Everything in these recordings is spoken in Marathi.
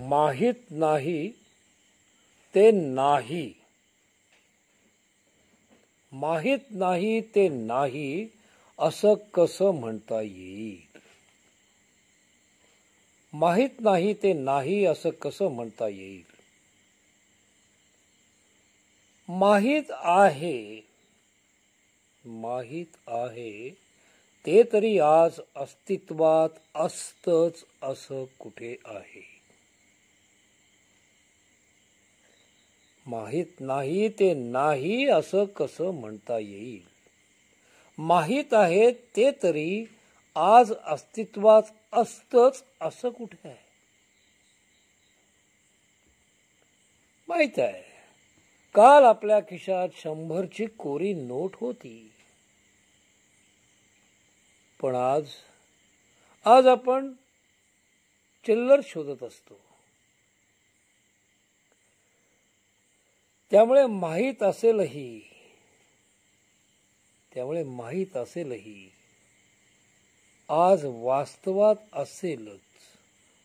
माहित नाही ते नाही, माहित नाही ते नाही असं कसं म्हणता येईल? माहित नाही ते नाही असं कसं म्हणता येईल? माहित आहे, माहित आहे ते तरी आज अस्तित्वात असतच असं कुठे आहे? माहित नाही ते नाही असं कसं म्हणता येईल? माहित आहे ते तरी आज अस्तित्वात असतच असं कुठे आहे? माहित आहे, काल आपल्या खिशात 100ची कोरी नोट होती, पण आज आपण चिल्लर शोधत असतो. त्यामुळे माहित असेलही आज वास्तवात असेलच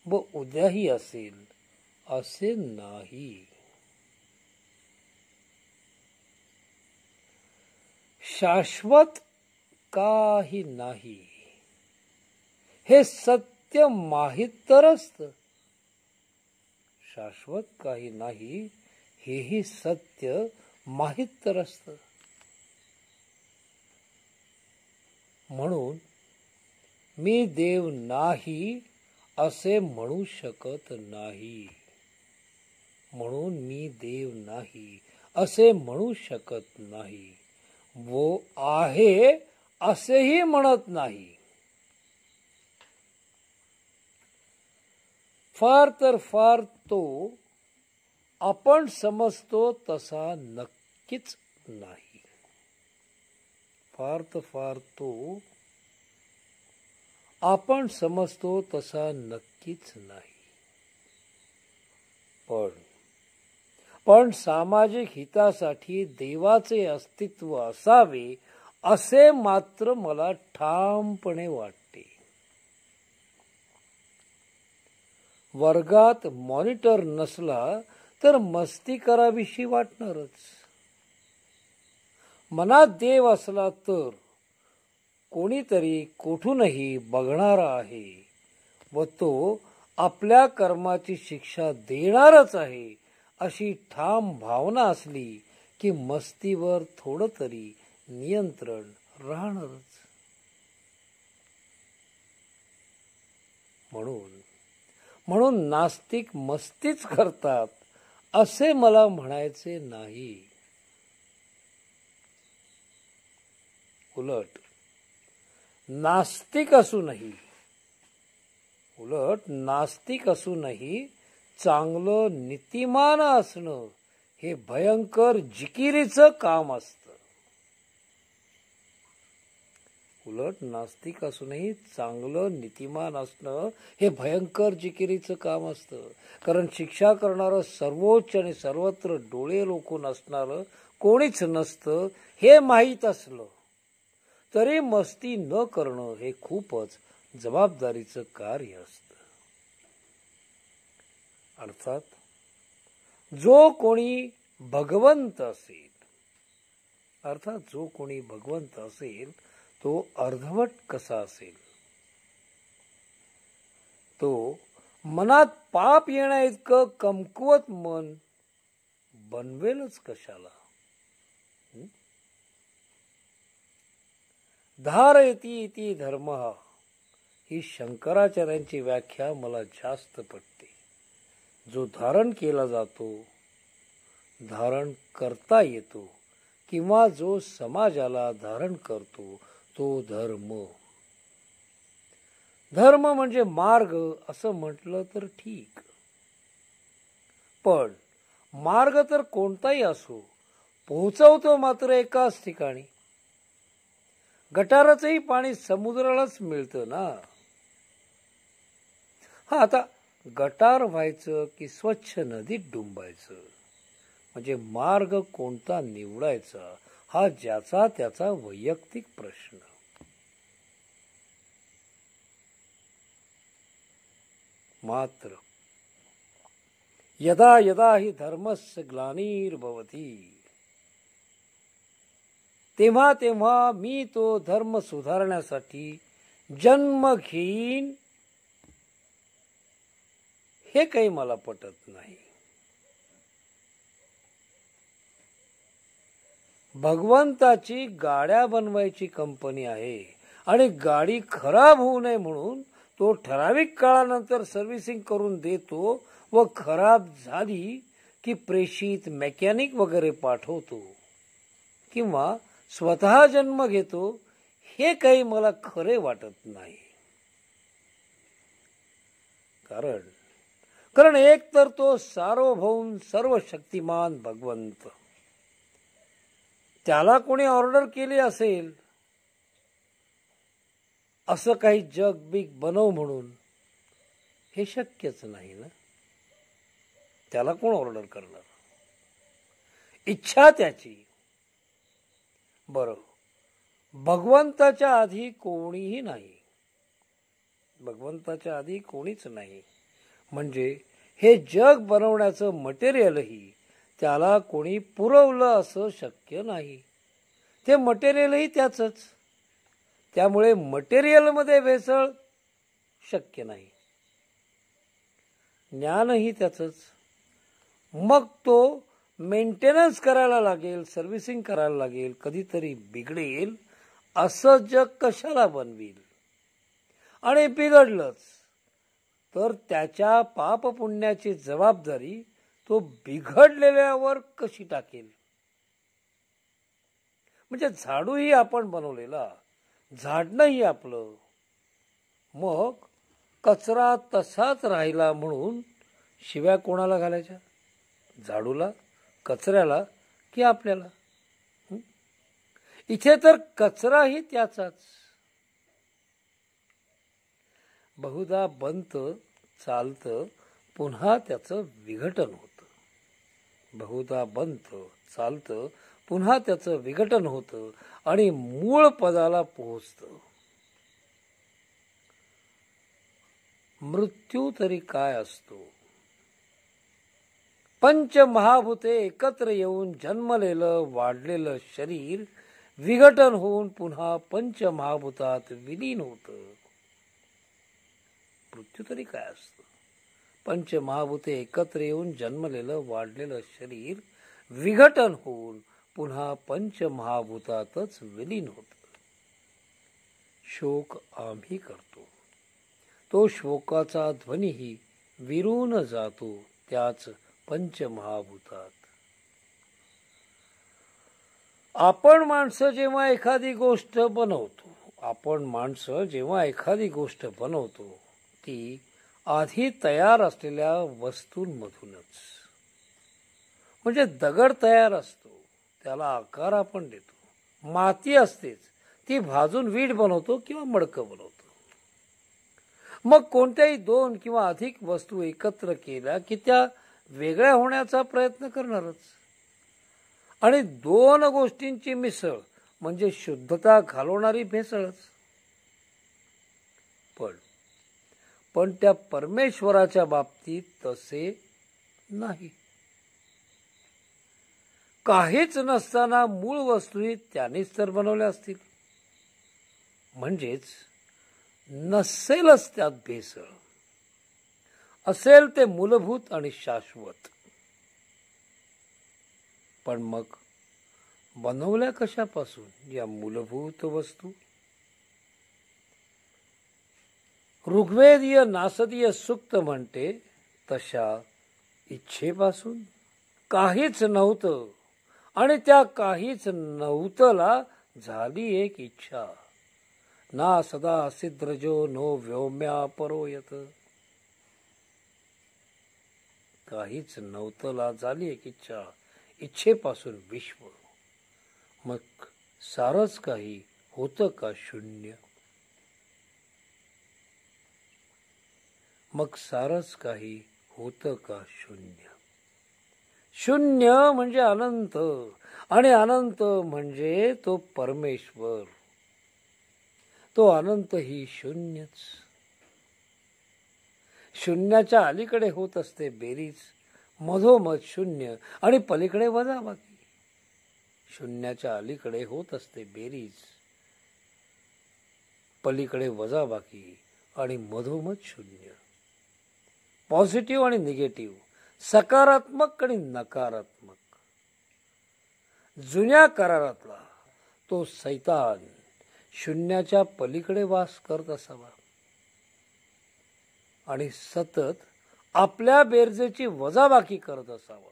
व उद्याही असेल असे नाही. शाश्वत काही नाही हे सत्य माहित तर असतं. शाश्वत काही नाही हेही सत्य माहित तर असतं. म्हणून मी देव नाही असे म्हणू शकत नाही. म्हणून मी देव नाही असे म्हणू शकत नाही व आहे असेही म्हणत नाही. फार तर फार तो आपण समजतो तसा नक्कीच नाही. फार तर फार तो आपण समजतो तसा नक्कीच नाही. पण सामाजिक हितासाठी देवाचे अस्तित्व असावे असे मात्र मला ठामपणे वाटते. वर्गात मॉनिटर नसला तर मस्ती करावीशी वाटणारच. मनात देव असला तर कोणीतरी कोठूनही बघणारा आहे व तो आपल्या कर्माची शिक्षा देणारच आहे अशी ठाम भावना असली की मस्तीवर थोडं तरी नियंत्रण राहणारच. म्हणून नास्तिक मस्तीच करतात असे मला म्हणायचे नाही. उलट नास्तिक असूनही चांगलं नीतिमान असणं हे भयंकर जिकिरीचं काम असतं. उलट नास्तिक असूनही चांगलं नीतिमान असणं हे भयंकर जिकिरीचं काम असतं. कारण शिक्षा करणारं सर्वोच्च आणि सर्वत्र डोळे रोखून असणारं कोणीच नसतं हे माहीत असलं तरी मस्ती न करणं हे खूपच जबाबदारीचं कार्य असतं. अर्थात जो कोणी भगवंत असेल तो अर्धवट कसा असेल? तो मनात पाप येण्या इतकं कमकुवत मन बनवेलच कशाला? धारयति इति धर्मः ही शंकराचार्यांची व्याख्या मला जास्त पटते. जो धारण केला जातो, धारण करता येतो किंवा जो समाजाला धारण करतो तो धर्म. धर्म म्हणजे मार्ग असं म्हटलं तर ठीक, पण मार्ग तर कोणताही असो पोहोचवतो मात्र एकाच ठिकाणी. गटाराचंही पाणी समुद्रालाच मिळतं ना. आता गटार व्हायचं की स्वच्छ नदीत डुंबायचं म्हणजे मार्ग कोणता निवडायचा हा ज्याचा त्याचा वैयक्तिक प्रश्न. मात्र यदा यदा हि धर्मस्य ग्लानिर्भवति, तेव्हा तेव्हा मी तो धर्म सुधारण्यासाठी जन्म घेईन, हे काही मला पटत नाही. भगवंताची गाड्या बनवायची कंपनी आहे आणि गाडी खराब होऊ नये म्हणून तो ठराविक काळानंतर सर्व्हिसिंग करून देतो व खराब झाली की प्रेषित मेकॅनिक वगैरे पाठवतो किंवा स्वतः जन्म घेतो, हे काही मला खरे वाटत नाही. कारण एक तर तो सार्वभौम सर्व शक्तिमान भगवंत, त्याला कोणी ऑर्डर केली असेल असं काही जग बिग बनव म्हणून, हे शक्यच नाही ना. त्याला कोण ऑर्डर करणार? इच्छा त्याची. बरं, भगवंताच्या आधी कोणीही नाही, भगवंताच्या आधी कोणीच नाही, म्हणजे हे जग बनवण्याचं मटेरियलही त्याला कोणी पुरवलं असं शक्य नाही. ते मटेरियलही त्याचंच, त्यामुळे मटेरियलमध्ये भेसळ शक्य नाही. ज्ञानही त्याचंच, मग तो मेंटेनन्स करायला लागेल, सर्व्हिसिंग करायला लागेल, कधीतरी बिघडेल, असं जग कशाला बनवील? आणि बिघडलंच तर त्याच्या पाप पुण्याची जबाबदारी तो बिघडलेल्यावर कशी टाकेल? म्हणजे झाडूही आपण बनवलेला, झाडणंही आपलं, मग कचरा तसाच राहिला म्हणून शिव्या कोणाला घालायच्या? झाडूला, कचऱ्याला की आपल्याला? इथे तर कचराही त्याचाच. बहुधा बनतं, चालतं, पुन्हा त्याचं विघटन होतं. बहुधा बनतं, चालतं, पुन्हा त्याचं विघटन होतं आणि मूळ पदाला पोहोचतं. मृत्यू तरी काय असतो? पंचमहाभूते एकत्र येऊन जन्मलेलं वाढलेलं शरीर विघटन होऊन पुन्हा पंचमहाभूतात विलीन होतं. मृत्यू तरी काय असतं? पंचमहाभूते एकत्र येऊन जन्मलेलं वाढलेलं शरीर विघटन होऊन पुन्हा पंचमहाभूतातच विलीन होतं. शोक आम्ही करतो, तो शोकाचा ध्वनीही विरून जातो त्याच पंचमहाभूतात. आपण माणसं जेव्हा एखादी गोष्ट बनवतो, ती आधी तयार असलेल्या वस्तूंमधूनच. म्हणजे दगड तयार असतो, त्याला आकार आपण देतो. माती असतेच, ती भाजून वीट बनवतो किंवा मडकं बनवतो. मग कोणत्याही दोन किंवा अधिक वस्तू एकत्र केल्या की त्या वेगळ्या होण्याचा प्रयत्न करणारच. आणि दोन गोष्टींची मिसळ म्हणजे शुद्धता घालवणारी भेसळच. पण त्या परमेश्वराच्या बाबतीत तसे नाही. काहीच नसताना मूळ वस्तूही त्यानेच तर बनवल्या असतील, म्हणजेच नसेलच त्यात भेसळ. असेल ते मूलभूत आणि शाश्वत. पण मग बनवल्या कशापासून या मूलभूत वस्तू? ऋग्वेदीय नासदीय सूक्त म्हणते तशा इच्छेपासून. काहीच नव्हतं आणि त्या काहीच नव्हतला झाली एक इच्छा. ना सदा सिद्रजो नो व्योम्या परोयत. काहीच नव्हतला झाली एक इच्छा, इच्छेपासून विश्व. मग सारच काही होतं का शून्य? मग सारच काही होतं का शून्य? शून्य म्हणजे अनंत आणि अनंत म्हणजे तो परमेश्वर. तो अनंत ही शून्यच. शून्याच्या अलीकडे होत असते बेरीज, मधोमध शून्य आणि पलीकडे वजाबाकी. शून्याच्या अलीकडे होत असते बेरीज, पलीकडे वजाबाकी आणि मधोमध शून्य. पॉझिटिव्ह आणि निगेटिव्ह, सकारात्मक आणि नकारात्मक. जुन्या करारातला तो सैतान शून्याच्या पलीकडे वास करत असावा आणि सतत आपल्या बेरजेची वजाबाकी करत असावा.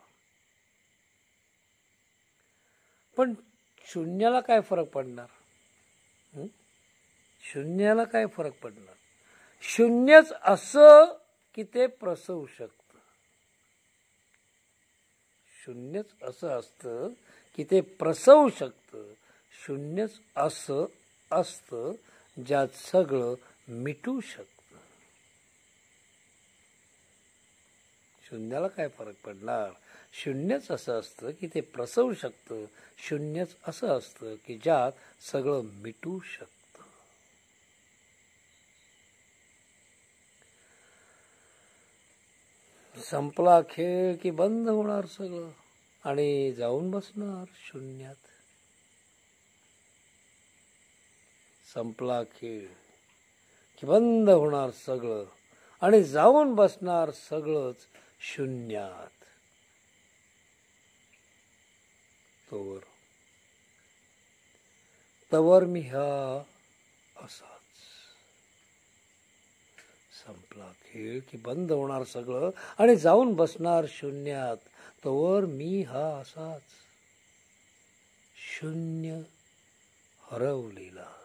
पण शून्याला काय फरक पडणार? शून्याला काय फरक पडणार? शून्यच असं की ते प्रसवू शकतं. शून्यच असं असतं की ते प्रसवू शकतं. शून्यच असं असतं ज्यात सगळं मिटू शकतं. शून्याला काय फरक पडणार? शून्यच असं असतं की ते प्रसवू शकतं. शून्यच असं असतं की ज्यात सगळं मिटू शकतं. संपला खेळ की बंद होणार सगळं आणि जाऊन बसणार शून्यात. संपला खेळ की बंद होणार सगळं आणि जाऊन बसणार सगळंच शून्यात. तवर मी हा असाच. संपला खेळ की बंद होणार सगळं आणि जाऊन बसणार शून्यात. तवर मी हा असाच शून्य हरवलेला.